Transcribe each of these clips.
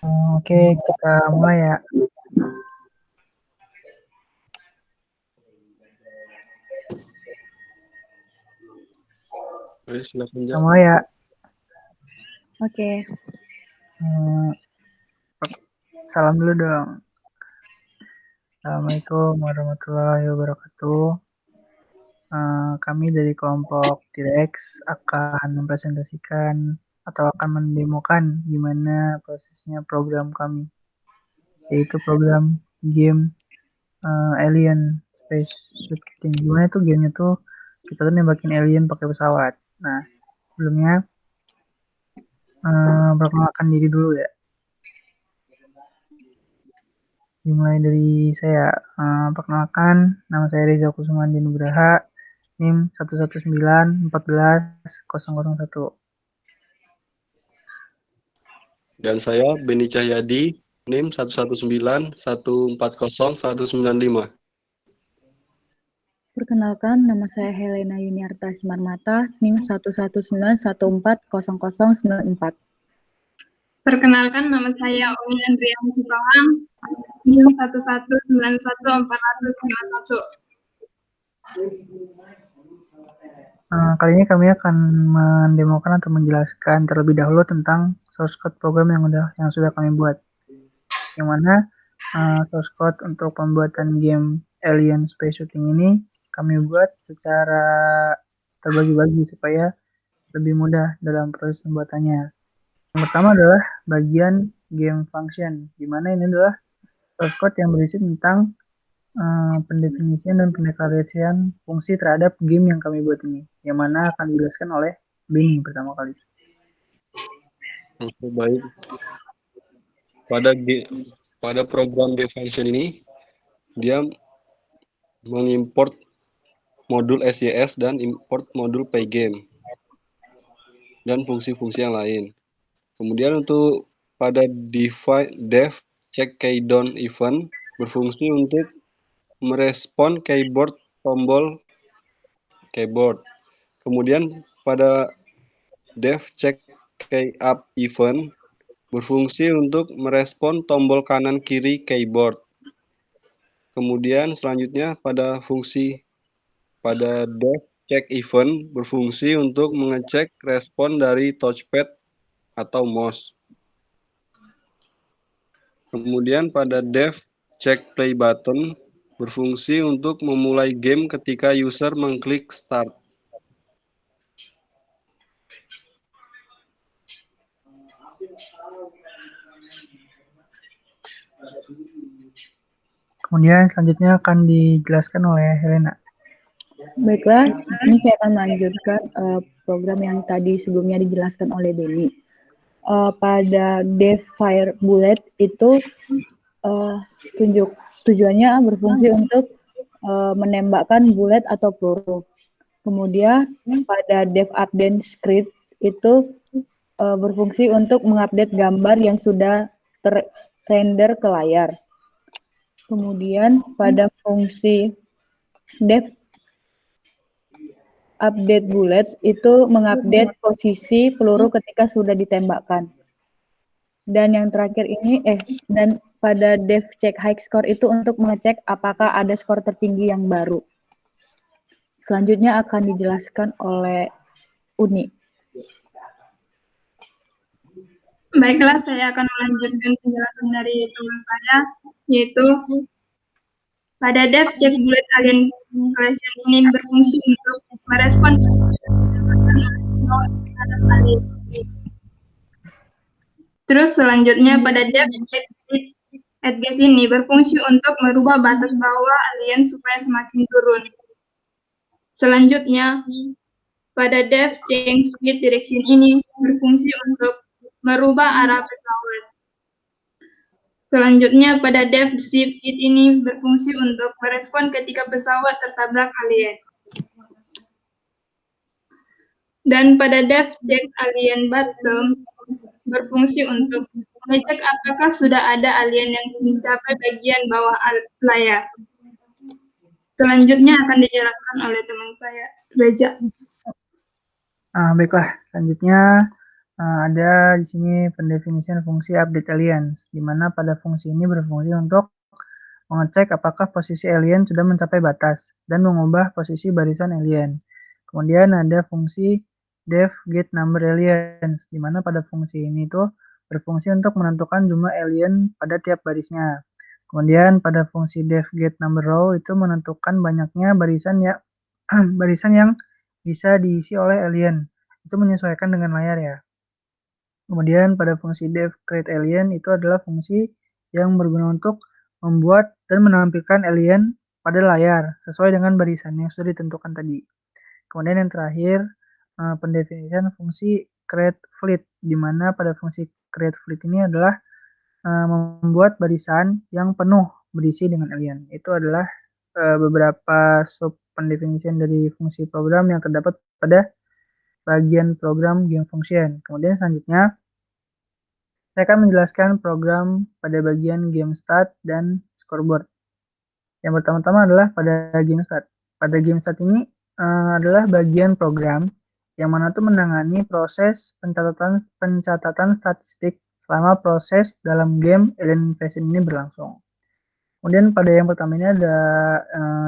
Oke, kita mulai ya. Silakan Kita mulai ya. Oke. Salam dulu dong. Assalamualaikum warahmatullahi wabarakatuh. Kami dari kelompok T-Rex akan mempresentasikan atau akan mendemokan gimana prosesnya program kami, yaitu program game Alien Space Shooting. Gimana tuh gamenya tuh kita tuh nembakin alien pakai pesawat. Nah, sebelumnya perkenalkan diri dulu ya. Dimulai dari saya. Perkenalkan, nama saya Reza Kusumandi Nugraha, NIM 119141001. Dan saya Beni Cahyadi, NIM 119140195. Perkenalkan, nama saya Helena Yuniarta Simarmata, NIM 119140094. Perkenalkan, nama saya Umi Andrea Musibawang, NIM 1191491. Kali ini kami akan mendemokan atau menjelaskan terlebih dahulu tentang source code program yang sudah kami buat. Yang mana source code untuk pembuatan game Alien Space Shooting ini kami buat secara terbagi-bagi supaya lebih mudah dalam proses pembuatannya. Yang pertama adalah bagian game function, di mana ini adalah source code yang berisi tentang pendefinisian dan pendeklarasian fungsi terhadap game yang kami buat ini, yang mana akan dijelaskan oleh Beni pertama kali. Oke, baik. Pada program game function ini, dia mengimport modul SYS dan import modul Pygame dan fungsi-fungsi yang lain. Kemudian untuk pada dev check keydown event berfungsi untuk merespon tombol keyboard. Kemudian pada dev check keyup event berfungsi untuk merespon tombol kanan kiri keyboard. Kemudian selanjutnya pada dev check event berfungsi untuk mengecek respon dari touchpad atau mouse. Kemudian pada dev check play button berfungsi untuk memulai game ketika user mengklik start. Kemudian selanjutnya akan dijelaskan oleh Helena. Baiklah, di sini saya akan melanjutkan program yang tadi sebelumnya dijelaskan oleh Beni. Pada dev fire bullet itu tujuannya berfungsi untuk menembakkan bullet atau peluru. Kemudian pada dev update script itu berfungsi untuk mengupdate gambar yang sudah terrender ke layar. Kemudian pada fungsi dev update bullets itu mengupdate posisi peluru ketika sudah ditembakkan. Dan yang terakhir ini dan pada dev check high score itu untuk mengecek apakah ada skor tertinggi yang baru. Selanjutnya akan dijelaskan oleh Uni. Baiklah, saya akan melanjutkan penjelasan dari teman saya, yaitu pada dev check bullet alien collection ini berfungsi untuk merespon alien. Terus selanjutnya pada dev check edges ini berfungsi untuk merubah batas bawah alien supaya semakin turun. Selanjutnya pada dev change speed direction ini berfungsi untuk merubah arah pesawat. Selanjutnya pada dev speed ini berfungsi untuk merespon ketika pesawat tertabrak alien. Dan pada dev check alien bottom berfungsi untuk mengecek apakah sudah ada alien yang mencapai bagian bawah layar. Selanjutnya akan dijelaskan oleh teman saya, Reza. Baiklah, selanjutnya ada di sini pendefinisian fungsi update aliens, di mana pada fungsi ini berfungsi untuk mengecek apakah posisi alien sudah mencapai batas dan mengubah posisi barisan alien. Kemudian ada fungsi def get number aliens, di mana pada fungsi ini tuh berfungsi untuk menentukan jumlah alien pada tiap barisnya. Kemudian pada fungsi def get number row itu menentukan banyaknya barisan ya barisan yang bisa diisi oleh alien. Itu menyesuaikan dengan layar ya. Kemudian pada fungsi def create alien itu adalah fungsi yang berguna untuk membuat dan menampilkan alien pada layar sesuai dengan barisan yang sudah ditentukan tadi. Kemudian yang terakhir pendefinisian fungsi create fleet, di mana pada fungsi create fleet ini adalah membuat barisan yang penuh berisi dengan alien. Itu adalah beberapa sub pendefinisian dari fungsi program yang terdapat pada bagian program game function. Kemudian selanjutnya saya akan menjelaskan program pada bagian game start dan scoreboard. Yang pertama-tama adalah pada game start. Pada game start ini adalah bagian program yang mana tuh menangani proses pencatatan statistik selama proses dalam game Alien Invasion ini berlangsung. Kemudian pada yang pertama ini ada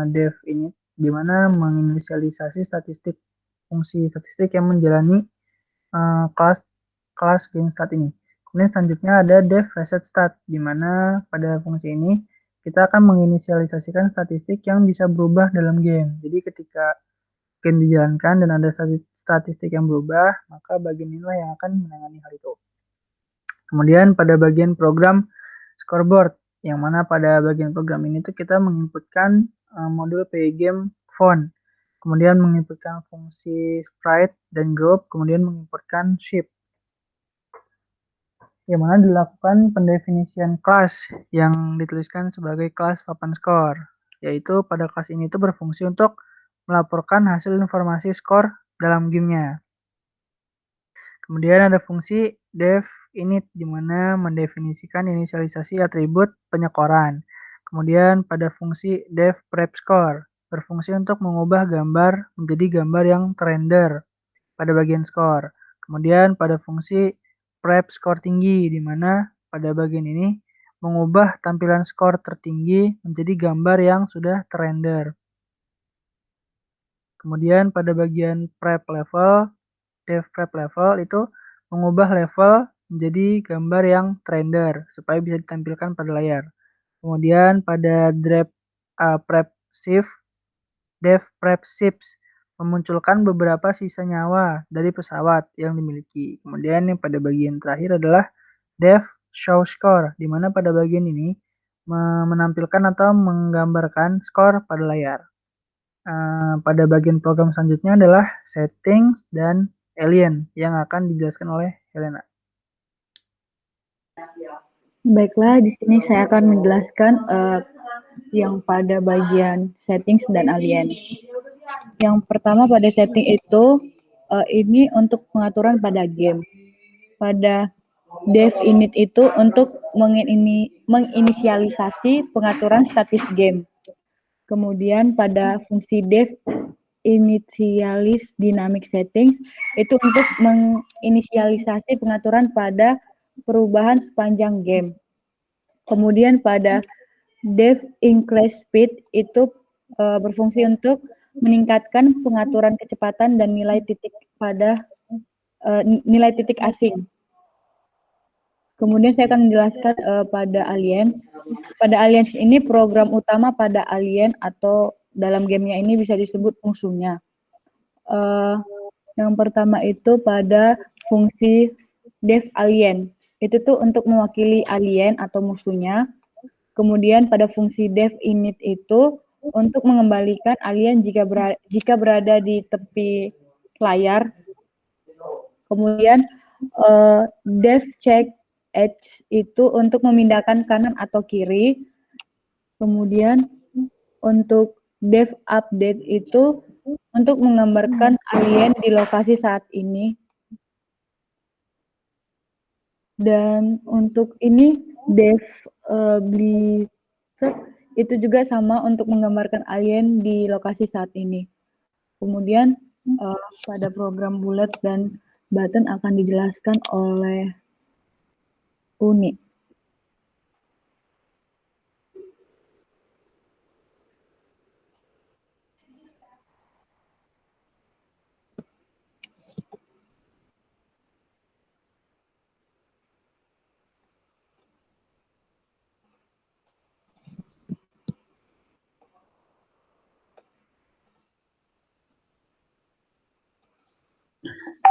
dev ini, di mana menginisialisasi statistik fungsi statistik yang menjalani kelas game start ini. Kemudian selanjutnya ada dev reset start, di mana pada fungsi ini kita akan menginisialisasikan statistik yang bisa berubah dalam game. Jadi ketika game dijalankan dan ada statistik yang berubah, maka bagian inilah yang akan menangani hal itu. Kemudian pada bagian program scoreboard, yang mana pada bagian program ini tuh kita menginputkan modul PI game font, kemudian menginputkan fungsi sprite dan group, kemudian menginputkan shape, yang mana dilakukan pendefinisian kelas yang dituliskan sebagai kelas papan skor, yaitu pada kelas ini itu berfungsi untuk melaporkan hasil informasi skor dalam gamenya. Kemudian ada fungsi def init, di mana mendefinisikan inisialisasi atribut penyekoran. Kemudian pada fungsi def prep score berfungsi untuk mengubah gambar menjadi gambar yang terrender pada bagian skor. Kemudian pada fungsi prep skor tinggi, di mana pada bagian ini mengubah tampilan skor tertinggi menjadi gambar yang sudah terrender. Kemudian pada bagian prep level, dev prep level itu mengubah level menjadi gambar yang terrender supaya bisa ditampilkan pada layar. Kemudian pada prep shift, dev prep shifts memunculkan beberapa sisa nyawa dari pesawat yang dimiliki. Kemudian yang pada bagian terakhir adalah dev show score, di mana pada bagian ini menampilkan atau menggambarkan skor pada layar. Pada bagian program selanjutnya adalah settings dan alien yang akan dijelaskan oleh Helena. Baiklah, di sini saya akan menjelaskan yang pada bagian settings dan alien. Yang pertama pada setting itu ini untuk pengaturan pada game. Pada dev init itu untuk menginisialisasi pengaturan statis game. Kemudian pada fungsi dev initialis dynamic settings itu untuk menginisialisasi pengaturan pada perubahan sepanjang game. Kemudian pada dev increase speed itu berfungsi untuk meningkatkan pengaturan kecepatan dan nilai titik pada nilai titik asing. Kemudian saya akan menjelaskan pada alien. Pada aliens ini program utama pada alien atau dalam gamenya ini bisa disebut musuhnya. Yang pertama itu pada fungsi dev alien. Itu tuh untuk mewakili alien atau musuhnya. Kemudian pada fungsi dev init itu untuk mengembalikan alien jika berada di tepi layar. Kemudian dev check edge itu untuk memindahkan kanan atau kiri. Kemudian untuk dev update itu untuk menggambarkan alien di lokasi saat ini. Dan untuk ini dev blizzard itu juga sama untuk menggambarkan alien di lokasi saat ini. Kemudian pada program bullet dan button akan dijelaskan oleh Uni.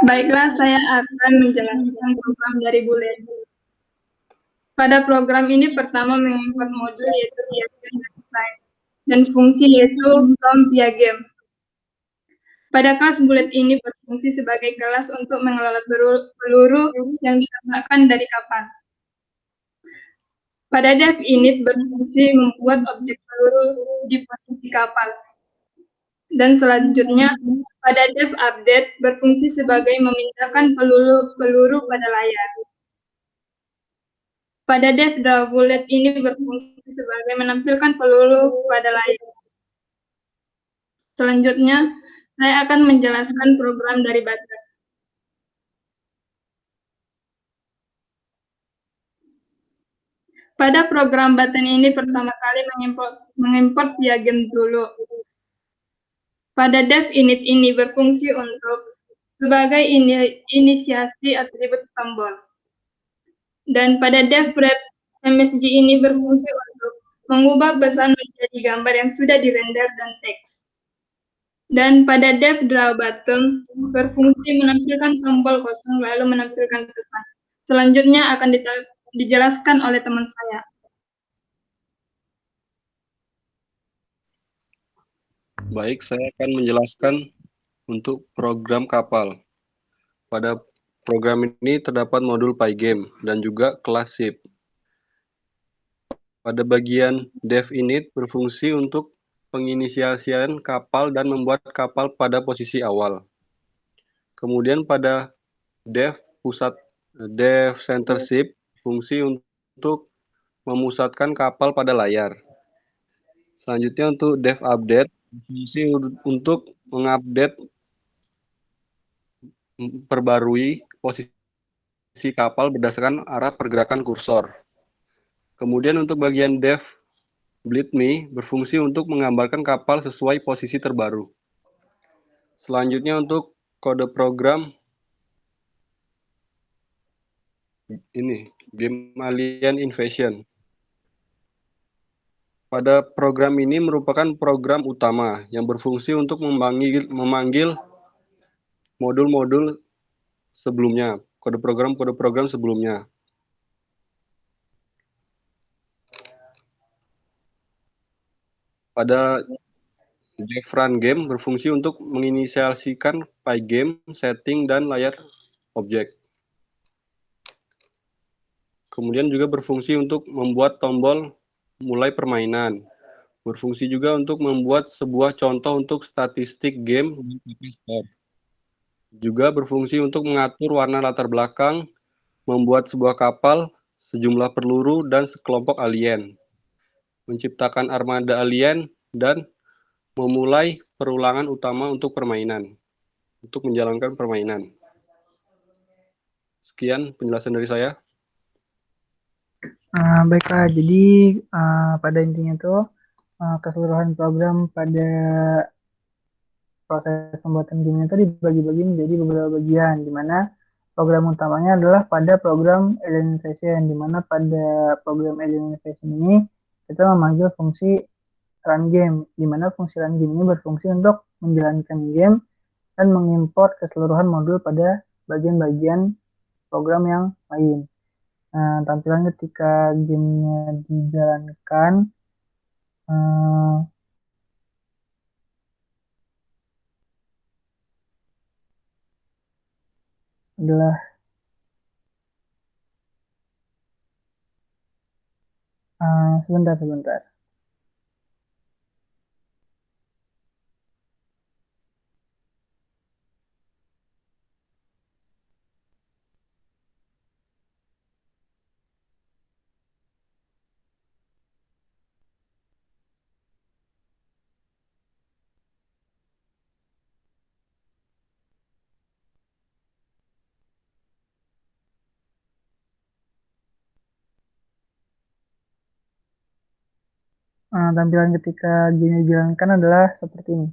Baiklah, saya akan menjelaskan program dari Bullet. Pada program ini pertama mengimport modul yaitu via game dan fungsi yaitu from via game. Pada kelas Bullet ini berfungsi sebagai kelas untuk mengelola peluru yang ditembakkan dari kapal. Pada dev init berfungsi membuat objek peluru di posisi kapal. Dan selanjutnya, pada dev update berfungsi sebagai memindahkan peluru pada layar. Pada dev draw bullet ini berfungsi sebagai menampilkan peluru pada layar. Selanjutnya, saya akan menjelaskan program dari Button. Pada program Button ini pertama kali mengimport via game dulu. Pada dev init ini berfungsi untuk sebagai inisiasi atribut tombol. Dan pada dev prep MSG ini berfungsi untuk mengubah pesan menjadi gambar yang sudah dirender dan teks. Dan pada dev draw button berfungsi menampilkan tombol kosong lalu menampilkan pesan. Selanjutnya akan dijelaskan oleh teman saya. Baik, saya akan menjelaskan untuk program kapal. Pada program ini terdapat modul Pygame dan juga kelas ship. Pada bagian dev init berfungsi untuk penginisiasian kapal dan membuat kapal pada posisi awal. Kemudian pada dev center ship fungsi untuk memusatkan kapal pada layar. Selanjutnya untuk dev update fungsi untuk mengupdate perbarui posisi kapal berdasarkan arah pergerakan kursor. Kemudian untuk bagian dev bleed me berfungsi untuk menggambarkan kapal sesuai posisi terbaru. Selanjutnya untuk kode program ini game Alien Invasion. Pada program ini merupakan program utama yang berfungsi untuk memanggil modul-modul sebelumnya, kode program sebelumnya. Pada dev run game berfungsi untuk menginisiasikan Pygame, setting, dan layar objek. Kemudian juga berfungsi untuk membuat tombol mulai permainan. Berfungsi juga untuk membuat sebuah contoh untuk statistik game. Juga berfungsi untuk mengatur warna latar belakang, membuat sebuah kapal, sejumlah peluru, dan sekelompok alien. Menciptakan armada alien, dan memulai perulangan utama untuk permainan. Untuk menjalankan permainan. Sekian penjelasan dari saya. Baiklah, jadi pada intinya tuh keseluruhan program pada proses pembuatan game itu dibagi-bagi menjadi beberapa bagian, di mana program utamanya adalah pada program Alien Invasion, di mana pada program Alien Invasion ini kita memanggil fungsi run game, di mana fungsi run game ini berfungsi untuk menjalankan game dan mengimport keseluruhan modul pada bagian-bagian program yang lain. Nah, tampilan ketika gamenya dijalankan adalah sebentar. tampilan ketika game dijalankan adalah seperti ini.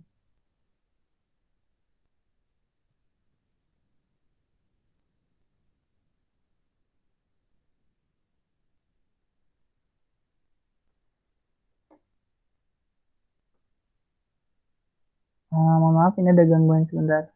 Mohon maaf, ini ada gangguan sebentar.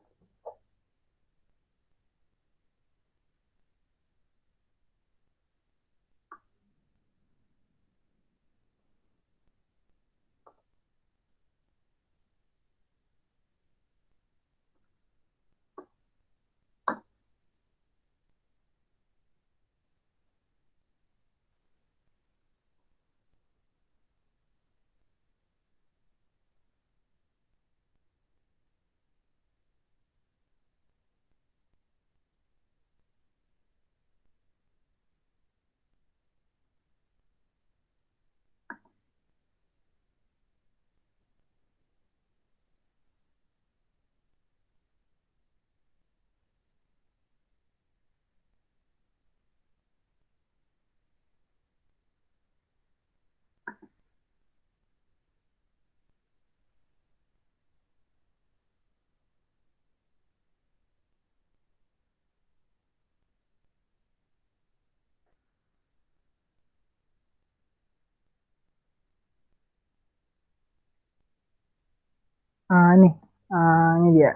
Ini dia.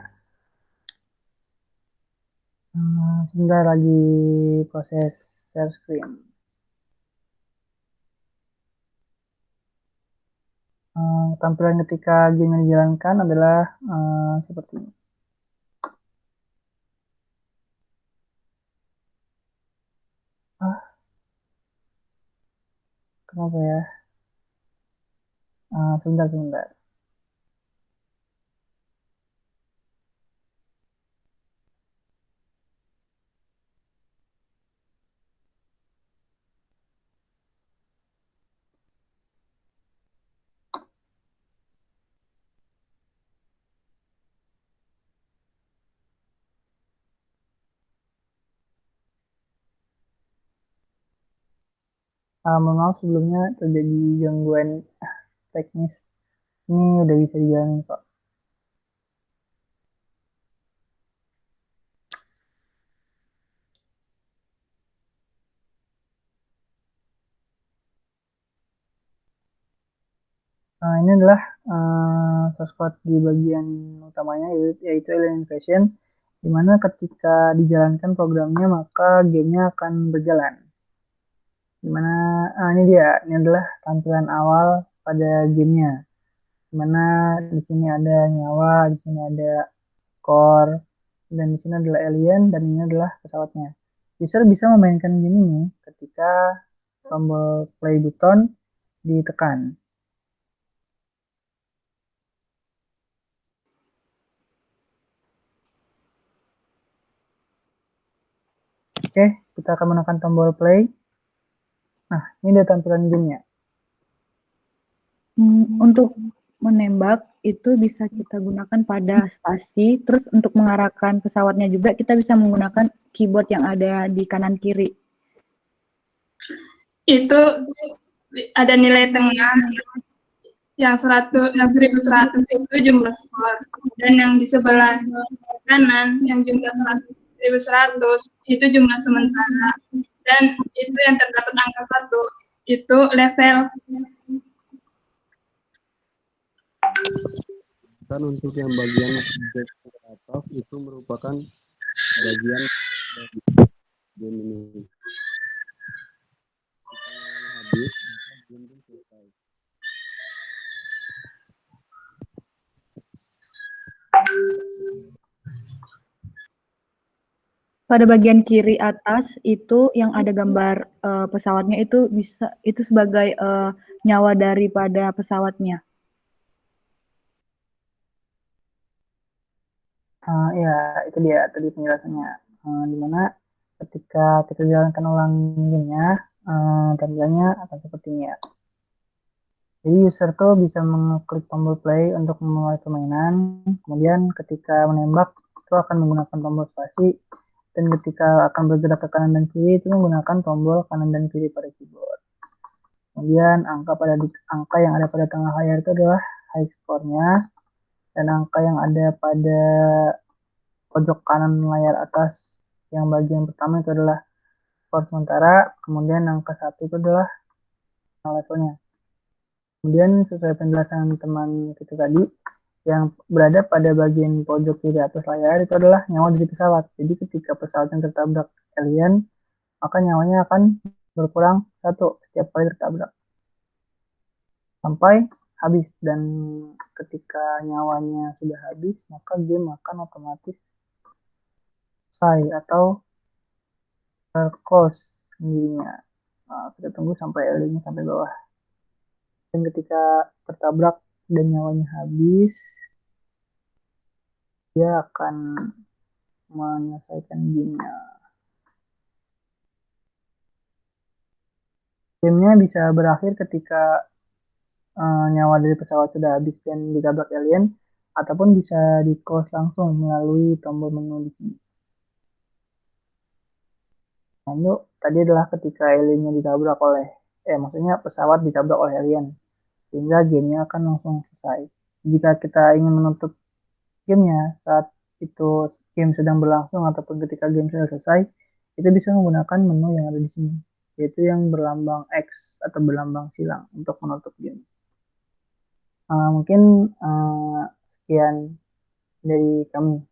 Sebentar lagi proses share screen. Tampilan ketika game yang dijalankan adalah seperti ini. Kenapa ya? Sebentar. Mohon maaf sebelumnya terjadi gangguan teknis. Ini udah bisa dijalani kok. Ini adalah source code di bagian utamanya, yaitu Alien Invasion, di mana ketika dijalankan programnya maka gamenya akan berjalan. Dimana ini adalah tampilan awal pada gamenya, dimana di sini ada nyawa, di sini ada core, dan di sini adalah alien, dan ini adalah pesawatnya. User bisa memainkan game ini ketika tombol play button ditekan. Oke, kita akan menekan tombol play. Nah, ini dia tampilan gamenya. Untuk menembak itu bisa kita gunakan pada spasi, terus untuk mengarahkan pesawatnya juga kita bisa menggunakan keyboard yang ada di kanan kiri. Itu ada nilai tengah yang 1100 itu jumlah skor, dan yang di sebelah kanan yang jumlah 1100 itu jumlah sementara, dan itu yang terdapat angka 1 itu level. Dan untuk yang bagian ke atas itu merupakan bagian dari game ini. Habis, game selesai. Pada bagian kiri atas itu yang ada gambar pesawatnya itu sebagai nyawa daripada pesawatnya. Ya, itu dia tadi penjelasannya. Dimana ketika kita jalankan ulang gamenya, tampilannya akan seperti ini ya. Jadi user tuh bisa mengklik tombol play untuk memulai permainan, kemudian ketika menembak itu akan menggunakan tombol spasi, dan ketika akan bergerak ke kanan dan kiri itu menggunakan tombol kanan dan kiri pada keyboard. Kemudian angka yang ada pada tengah layar itu adalah high score-nya, dan angka yang ada pada pojok kanan layar atas yang bagian pertama itu adalah skor sementara, kemudian angka 1 itu adalah levelnya. Kemudian sesuai penjelasan teman kita tadi, yang berada pada bagian pojok kiri atas layar itu adalah nyawa dari pesawat. Jadi ketika pesawat yang tertabrak alien, maka nyawanya akan berkurang 1 setiap kali tertabrak sampai habis, dan ketika nyawanya sudah habis maka game akan otomatis selesai atau close sendirinya. Kita tunggu sampai aliennya sampai bawah, dan ketika tertabrak dan nyawanya habis, dia akan menyelesaikan gamenya. Gamenya bisa berakhir ketika nyawa dari pesawat sudah habis dan ditabrak alien, ataupun bisa di close langsung melalui tombol menu di sini. Lalu tadi adalah ketika aliennya ditabrak oleh, maksudnya pesawat ditabrak oleh alien, sehingga gamenya akan langsung selesai. Jika kita ingin menutup gamenya saat itu game sedang berlangsung ataupun ketika game sudah selesai, kita bisa menggunakan menu yang ada di sini, yaitu yang berlambang X atau berlambang silang untuk menutup game. Mungkin sekian dari kami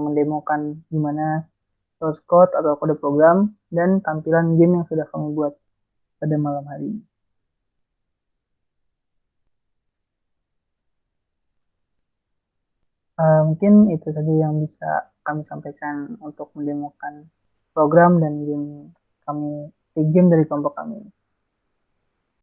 mendemokan gimana source code atau kode program dan tampilan game yang sudah kami buat pada malam hari ini. Mungkin itu saja yang bisa kami sampaikan untuk mendemokan program dan game kami, game dari kelompok kami.